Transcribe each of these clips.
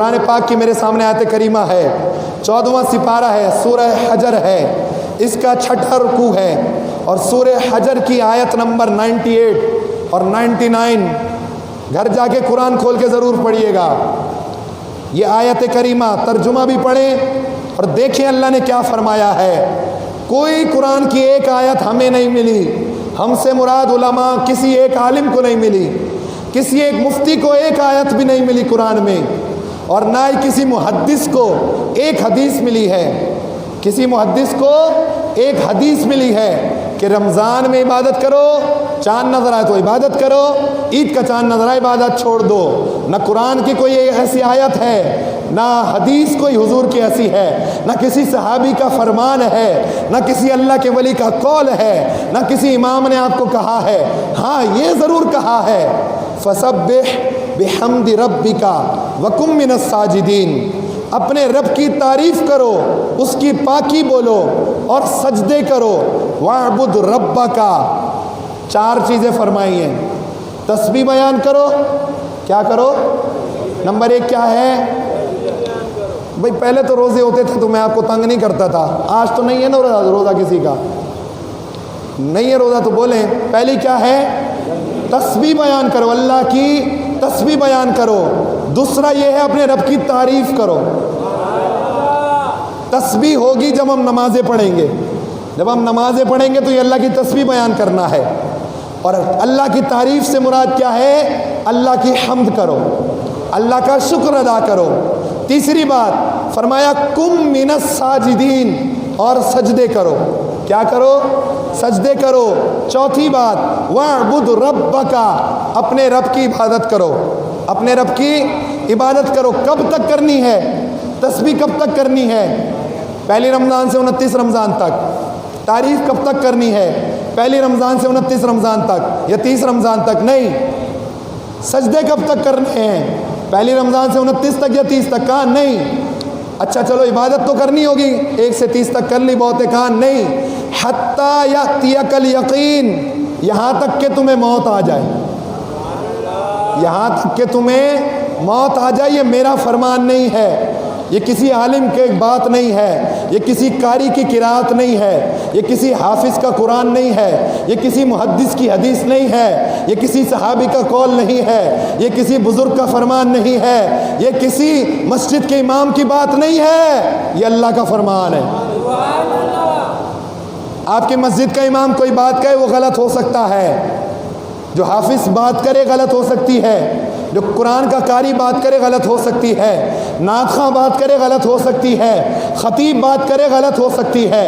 قرآن پاک کی میرے سامنے آیت کریمہ ہے، 14واں سپارہ ہے، سورہ حجر ہے، اس کا 6واں رکوع ہے، اور سورہ حجر کی آیت نمبر 98 اور 99 گھر جا کے قرآن کھول کے ضرور پڑھیے گا۔ یہ آیت کریمہ ترجمہ بھی پڑھیں اور دیکھیں اللہ نے کیا فرمایا ہے۔ کوئی قرآن کی ایک آیت ہمیں نہیں ملی، ہم سے مراد علماء کسی ایک عالم کو نہیں ملی، کسی ایک مفتی کو ایک آیت بھی نہیں ملی قرآن میں، اور نہ ہی کسی محدث کو ایک حدیث ملی ہے۔ کسی محدث کو ایک حدیث ملی ہے کہ رمضان میں عبادت کرو، چاند نظر آئے تو عبادت کرو، عید کا چاند نظر آئے عبادت چھوڑ دو۔ نہ قرآن کی کوئی ایسی آیت ہے، نہ حدیث کوئی حضور کی ایسی ہے، نہ کسی صحابی کا فرمان ہے، نہ کسی اللہ کے ولی کا قول ہے، نہ کسی امام نے آپ کو کہا ہے۔ ہاں یہ ضرور کہا ہے فَسَبِّحْ بِحَمْدِ رَبِّكَ وَكُن مِّنَ السَّاجِدِينَ، اپنے رب کی تعریف کرو، اس کی پاکی بولو اور سجدے کرو۔ وَاعْبُدْ رَبَّكَ، 4 چیزیں فرمائی ہیں۔ تسبیح بیان کرو، کیا کرو؟ نمبر 1 کیا ہے؟ بھئی پہلے تو روزے ہوتے تھے تو میں آپ کو تنگ نہیں کرتا تھا، آج تو نہیں ہے نا روزہ کسی کا، نہیں ہے روزہ تو بولیں۔ پہلی کیا ہے؟ تسبیح بیان کرو، اللہ کی تسبیح بیان کرو۔ دوسرا یہ ہے اپنے رب کی تعریف کرو۔ تسبیح ہوگی جب ہم نمازیں پڑھیں گے، جب ہم نمازیں پڑھیں گے تو یہ اللہ کی تسبیح بیان کرنا ہے۔ اور اللہ کی تعریف سے مراد کیا ہے؟ اللہ کی حمد کرو، اللہ کا شکر ادا کرو۔ تیسری بات فرمایا کم من الساجدین، اور سجدے کرو۔ کیا کرو؟ سجدے کرو۔ چوتھی بات وَاعْبُدْ رَبَّكَ، اپنے رب کی عبادت کرو، اپنے رب کی عبادت کرو۔ کب تک کرنی ہے تسبیح؟ کب تک کرنی ہے؟ پہلی رمضان سے 29 رمضان تک۔ تعریف کب تک کرنی ہے؟ پہلی رمضان سے 29 رمضان تک یا 30 رمضان تک؟ نہیں۔ سجدے کب تک کرنے ہیں؟ پہلی رمضان سے 29 تک یا 30 تک؟ کہاں نہیں۔ اچھا چلو عبادت تو کرنی ہوگی، 1 سے 30 تک کر لی بہت ہے، کہاں نہیں۔ حتیٰ یأتیک الیقین، یہاں تک کہ تمہیں موت آ جائے، یہاں تک کہ تمہیں موت آ جائے۔ یہ میرا فرمان نہیں ہے، یہ کسی عالم کی بات نہیں ہے، یہ کسی قاری کی قرات نہیں ہے، یہ کسی حافظ کا قرآن نہیں ہے، یہ کسی محدث کی حدیث نہیں ہے، یہ کسی صحابی کا قول نہیں ہے، یہ کسی بزرگ کا فرمان نہیں ہے، یہ کسی مسجد کے امام کی بات نہیں ہے، یہ اللہ کا فرمان ہے۔ آپ کی مسجد کا امام کوئی بات کہے وہ غلط ہو سکتا ہے، جو حافظ بات کرے غلط ہو سکتی ہے، جو قرآن کا قاری بات کرے غلط ہو سکتی ہے، نعت خواں بات کرے غلط ہو سکتی ہے، خطیب بات کرے غلط ہو سکتی ہے،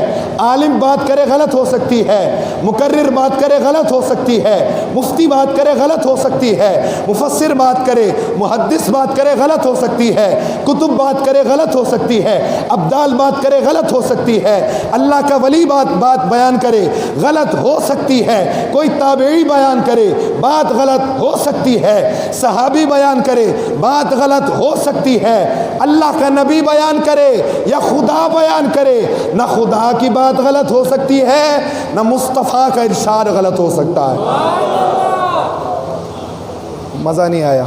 عالم بات کرے غلط ہو سکتی ہے، مقرر بات کرے غلط ہو سکتی ہے، مفتی بات کرے غلط ہو سکتی ہے، مفسر بات کرے، محدث بات کرے غلط ہو سکتی ہے، کتب بات کرے غلط ہو سکتی ہے، ابدال بات کرے غلط ہو سکتی ہے، اللہ کا ولی بات بیان کرے غلط ہو سکتی ہے، کوئی تابعی بیان کرے بات غلط ہو سکتی ہے، صحابی بیان کرے بات غلط ہو سکتی ہے، اللہ کا نبی بیان کرے یا خدا بیان کرے، نہ خدا کی بات غلط ہو سکتی ہے نہ مصطفیٰ کا ارشاد غلط ہو سکتا ہے۔ مزہ نہیں آیا؟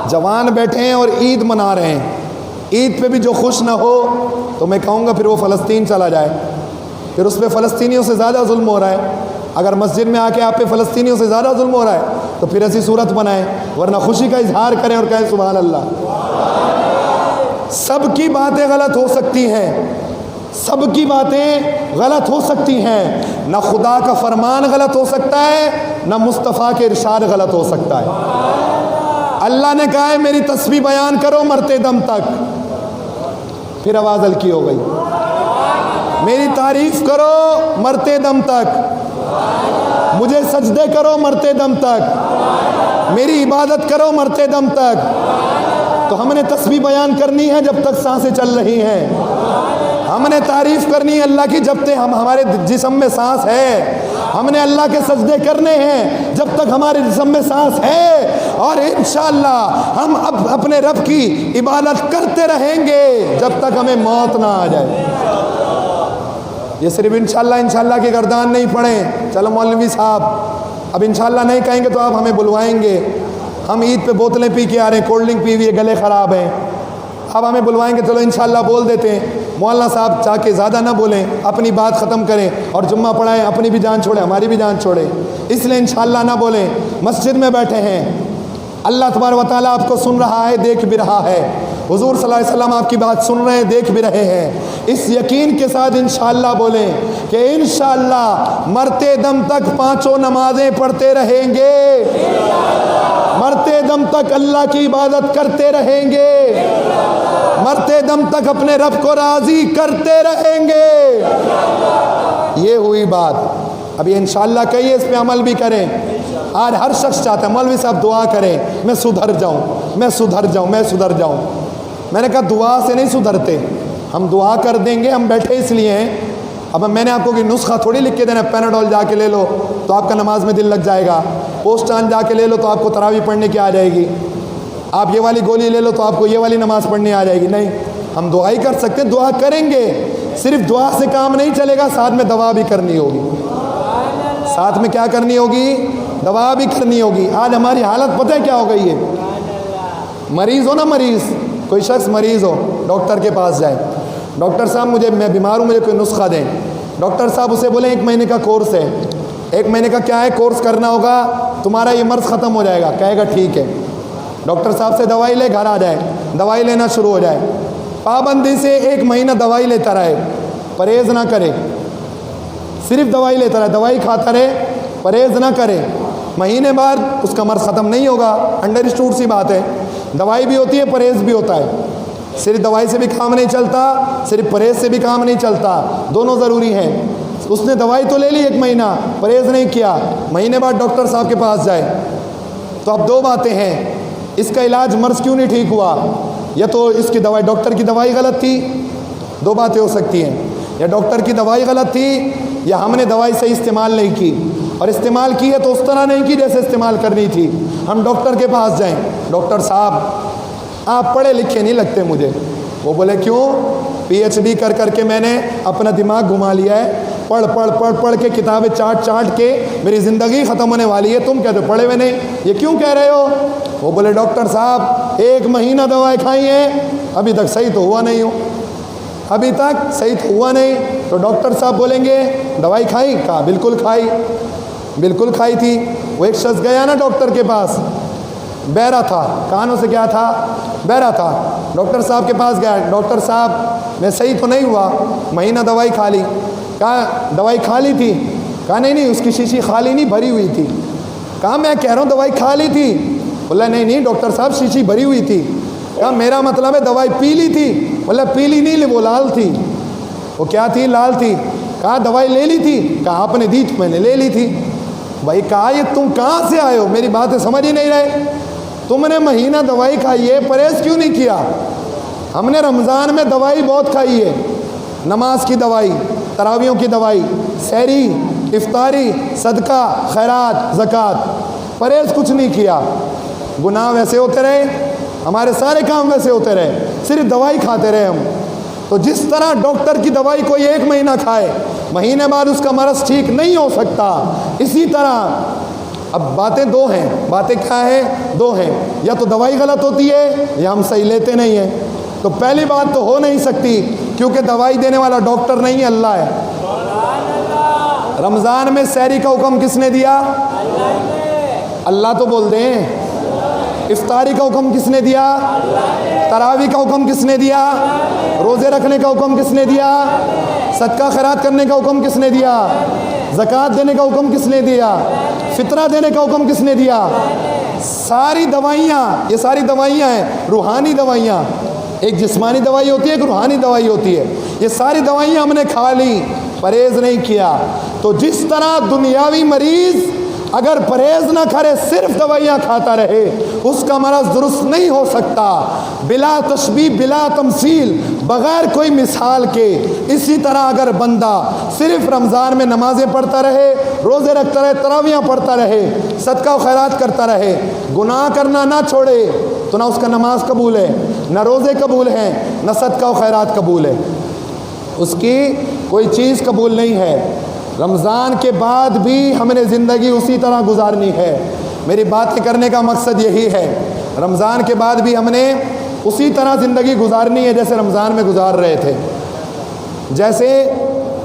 جوان بیٹھے ہیں اور عید منا رہے ہیں، عید پہ بھی جو خوش نہ ہو تو میں کہوں گا پھر وہ فلسطین چلا جائے، پھر اس پہ فلسطینیوں سے زیادہ ظلم ہو رہا ہے۔ اگر مسجد میں آ کے آپ پہ فلسطینیوں سے زیادہ ظلم ہو رہا ہے تو پھر ایسی صورت بنائیں، ورنہ خوشی کا اظہار کریں اور کہیں سبحان اللہ۔ سب کی باتیں غلط ہو سکتی ہیں، سب کی باتیں غلط ہو سکتی ہیں، نہ خدا کا فرمان غلط ہو سکتا ہے نہ مصطفیٰ کے ارشاد غلط ہو سکتا ہے۔ اللہ نے کہا ہے میری تسبیح بیان کرو مرتے دم تک، پھر آواز ہلکی ہو گئی، میری تعریف کرو مرتے دم تک، مجھے سجدے کرو مرتے دم تک، میری عبادت کرو مرتے دم تک۔ تو ہم نے تسبیح بیان کرنی ہے جب تک سانسیں چل رہی ہیں، ہم نے تعریف کرنی ہے اللہ کی جب تک ہمارے جسم میں سانس ہے، ہم نے اللہ کے سجدے کرنے ہیں جب تک ہمارے جسم میں سانس ہے، اور انشاءاللہ ہم اب اپنے رب کی عبادت کرتے رہیں گے جب تک ہمیں موت نہ آ جائے۔ یہ صرف انشاءاللہ کی گردان نہیں پڑھیں، چلو مولوی صاحب اب انشاءاللہ نہیں کہیں گے تو آپ ہمیں بلوائیں گے، ہم عید پہ بوتلیں پی کے آ رہے ہیں، کولڈ ڈرنک پی ہوئی ہے، گلے خراب ہیں، اب ہمیں بلوائیں گے، چلو انشاءاللہ بول دیتے ہیں۔ مولانا صاحب چاہ کے زیادہ نہ بولیں، اپنی بات ختم کریں اور جمعہ پڑھائیں، اپنی بھی جان چھوڑیں، ہماری بھی جان چھوڑیں، اس لیے انشاءاللہ نہ بولیں۔ مسجد میں بیٹھے ہیں، اللہ تبارک و تعالیٰ آپ کو سن رہا ہے، دیکھ بھی رہا ہے، حضور صلی اللہ علیہ وسلم آپ کی بات سن رہے ہیں، دیکھ بھی رہے ہیں۔ اس یقین کے ساتھ انشاءاللہ بولیں کہ انشاءاللہ مرتے دم تک 5 نمازیں پڑھتے رہیں گے، مرتے دم تک اللہ کی عبادت کرتے رہیں گے، مرتے دم تک اپنے رب کو راضی کرتے رہیں گے۔ یہ ہوئی بات۔ اب یہ انشاءاللہ کہیے، اس پہ عمل بھی کریں۔ آج ہر شخص چاہتا ہے مولوی صاحب دعا کریں، میں سدھر جاؤں، میں سدھر جاؤں، میں سدھر جاؤں۔ میں نے کہا دعا سے نہیں سدھرتے، ہم دعا کر دیں گے، ہم بیٹھے اس لیے ہیں۔ اب میں نے آپ کو کوئی نسخہ تھوڑی لکھ کے دینا، پیناڈول جا کے لے لو تو آپ کا نماز میں دل لگ جائے گا، پوسٹان جا کے لے لو تو آپ کو تراویح پڑھنے کی آ جائے گی، آپ یہ والی گولی لے لو تو آپ کو یہ والی نماز پڑھنے آ جائے گی۔ نہیں، ہم دعا ہی کر سکتے ہیں، دعا کریں گے۔ صرف دعا سے کام نہیں چلے گا، ساتھ میں دوا بھی کرنی ہوگی۔ ساتھ میں کیا کرنی ہوگی؟ دوا بھی کرنی ہوگی۔ آج ہماری حالت پتہ ہے کیا ہو گئی ہے؟ مریض ہو نا، مریض، کوئی شخص مریض ہو، ڈاکٹر کے پاس جائے، ڈاکٹر صاحب میں بیمار ہوں، مجھے کوئی نسخہ دیں۔ ڈاکٹر صاحب اسے بولیں 1 مہینے کا کورس ہے، 1 مہینے کا کیا ہے کورس کرنا ہوگا، تمہارا یہ مرض ختم ہو جائے گا۔ کہے گا ٹھیک ہے، ڈاکٹر صاحب سے دوائی لے، گھر آ جائے، دوائی لینا شروع ہو جائے، پابندی سے 1 مہینہ دوائی لیتا رہے، پرہیز نہ کرے، صرف دوائی لیتا رہے، دوائی کھاتا رہے، پرہیز نہ کرے۔ مہینے بعد اس کا مرض ختم نہیں ہوگا، انڈرسٹوڈ سی بات ہے۔ دوائی بھی ہوتی ہے، پرہیز بھی ہوتا ہے، صرف دوائی سے بھی کام نہیں چلتا، صرف پرہیز سے بھی کام نہیں چلتا، دونوں ضروری ہیں۔ اس نے دوائی تو لے لی 1 مہینہ، پرہیز نہیں کیا، مہینے بعد ڈاکٹر صاحب کے پاس جائے، تو اب 2 باتیں ہیں، اس کا علاج مرض کیوں نہیں ٹھیک ہوا؟ یا تو اس کی دوائی، ڈاکٹر کی دوائی غلط تھی، 2 باتیں ہو سکتی ہیں، یا ڈاکٹر کی دوائی غلط تھی، یا ہم نے دوائی صحیح استعمال نہیں کی، اور استعمال کی ہے تو اس طرح نہیں کی جیسے استعمال کرنی تھی۔ ہم ڈاکٹر کے پاس جائیں، ڈاکٹر صاحب آپ پڑھے لکھے نہیں لگتے مجھے۔ وہ بولے کیوں؟ PhD کر کر کے میں نے اپنا دماغ گھما لیا ہے، پڑھ کے کتابیں چاٹ کے میری زندگی ختم ہونے والی ہے، تم کہتے ہو پڑھے ہوئے نہیں، یہ کیوں کہہ رہے ہو؟ وہ بولے ڈاکٹر صاحب 1 مہینہ دوائی کھائی ہے، ابھی تک صحیح تو ہوا نہیں ہو، ابھی تک صحیح تو ہوا نہیں۔ تو ڈاکٹر صاحب بولیں گے دوائی کھائی؟ کہا بالکل کھائی، بالکل کھائی تھی۔ وہ ایک شخص گیا نا ڈاکٹر کے پاس، بہرا تھا، کانوں سے کیا تھا؟ بہرا تھا۔ ڈاکٹر صاحب کے پاس گیا، ڈاکٹر صاحب میں صحیح تو نہیں ہوا، مہینہ دوائی کھا لی۔ کہا دوائی کھا لی تھی؟ کہا نہیں، اس کی شیشی خالی نہیں، بھری ہوئی تھی۔ کہا میں کہہ رہا ہوں دوائی کھا لی تھی۔ بولا نہیں ڈاکٹر صاحب شیشی بھری ہوئی تھی۔ کہا میرا مطلب ہے دوائی پی لی تھی؟ بولا پیلی نہیں، وہ لال تھی۔ وہ کیا تھی؟ لال تھی۔ کہا دوائی لے لی تھی؟ کہا آپ نے دی تو میں نے لے لی تھی۔ بھائی کہا یہ تم کہاں سے آئے ہو؟ میری باتیں سمجھ ہی نہیں رہے۔ تم نے مہینہ دوائی کھائی ہے، پرہیز کیوں نہیں کیا؟ ہم نے رمضان میں دوائی بہت کھائی ہے، نماز کی دوائی، تراویحوں کی دوائی، سحری، افطاری، صدقہ، خیرات، زکوٰۃ، پرہیز کچھ نہیں کیا۔ گناہ ویسے ہوتے رہے، ہمارے سارے کام ویسے ہوتے رہے، صرف دوائی کھاتے رہے ہم۔ تو جس طرح ڈاکٹر کی دوائی کوئی 1 مہینہ کھائے، مہینے بعد اس کا مرض ٹھیک نہیں ہو سکتا، اسی طرح اب باتیں 2 ہیں۔ باتیں کیا ہیں؟ 2 ہیں، یا تو دوائی غلط ہوتی ہے یا ہم صحیح لیتے نہیں ہیں۔ تو پہلی بات تو ہو نہیں سکتی، کیونکہ دوائی دینے والا ڈاکٹر نہیں ہے، اللہ ہے۔ رمضان میں سحری کا حکم کس نے دیا؟ اللہ تو بول دیں۔ افطاری کا حکم کس نے دیا؟ تراویح کا حکم کس نے دیا؟ روزے رکھنے کا حکم کس نے دیا؟ صدقہ خیرات کرنے کا حکم کس نے دیا؟ زکوٰۃ دینے کا حکم کس نے دیا؟ فطرہ دینے کا حکم کس نے دیا؟ ساری دوائیاں، یہ ساری دوائیاں ہیں، روحانی دوائیاں، ایک جسمانی دوائی ہوتی ہے، ایک روحانی دوائی ہوتی ہے۔ یہ ساری دوائیاں ہم نے کھا لی، پرہیز نہیں کیا۔ تو جس طرح دنیاوی مریض اگر پرہیز نہ کرے، صرف دوائیاں کھاتا رہے، اس کا مرض درست نہیں ہو سکتا، بلا تشبیہ بلا تمثیل، بغیر کوئی مثال کے۔ اسی طرح اگر بندہ صرف رمضان میں نمازیں پڑھتا رہے، روزے رکھتا رہے، تراویحاں پڑھتا رہے، صدقہ و خیرات کرتا رہے، گناہ کرنا نہ چھوڑے، تو نہ اس کا نماز قبول ہے، نہ روزے قبول ہیں، نہ صدقہ و خیرات قبول ہے، اس کی کوئی چیز قبول نہیں ہے۔ رمضان کے بعد بھی ہم نے زندگی اسی طرح گزارنی ہے۔ میری باتیں کرنے کا مقصد یہی ہے، رمضان کے بعد بھی ہم نے اسی طرح زندگی گزارنی ہے جیسے رمضان میں گزار رہے تھے. جیسے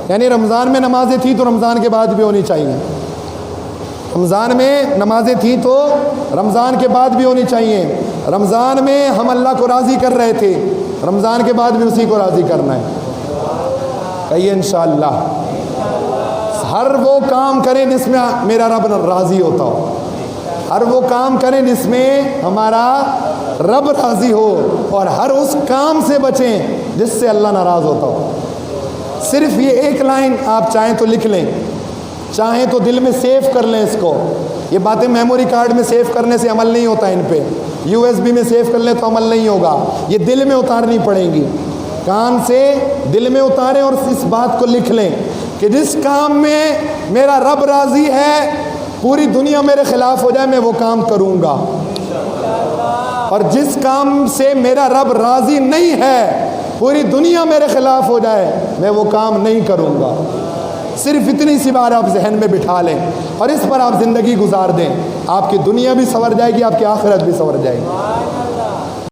یعنی رمضان میں نمازیں تھیں تو رمضان کے بعد بھی ہونی چاہیے، رمضان میں نمازیں تھیں تو رمضان کے بعد بھی ہونی چاہیے. رمضان میں ہم اللہ کو راضی کر رہے تھے، رمضان کے بعد بھی اسی کو راضی کرنا ہے. کہیے انشاءاللہ. ہر وہ کام کریں جس میں میرا رب راضی ہوتا ہو، ہر وہ کام کریں جس میں ہمارا رب راضی ہو، اور ہر اس کام سے بچیں جس سے اللہ ناراض ہوتا ہو. صرف یہ ایک لائن آپ چاہیں تو لکھ لیں، چاہیں تو دل میں سیو کر لیں اس کو. یہ باتیں میموری کارڈ میں سیو کرنے سے عمل نہیں ہوتا، ان پہ USB میں سیو کر لیں تو عمل نہیں ہوگا. یہ دل میں اتارنی پڑیں گی، کان سے دل میں اتاریں اور اس بات کو لکھ لیں کہ جس کام میں میرا رب راضی ہے، پوری دنیا میرے خلاف ہو جائے میں وہ کام کروں گا، اور جس کام سے میرا رب راضی نہیں ہے، پوری دنیا میرے خلاف ہو جائے میں وہ کام نہیں کروں گا. صرف اتنی سی بات آپ ذہن میں بٹھا لیں اور اس پر آپ زندگی گزار دیں. آپ کی دنیا بھی سنور جائے گی، آپ کی آخرت بھی سنور جائے گی.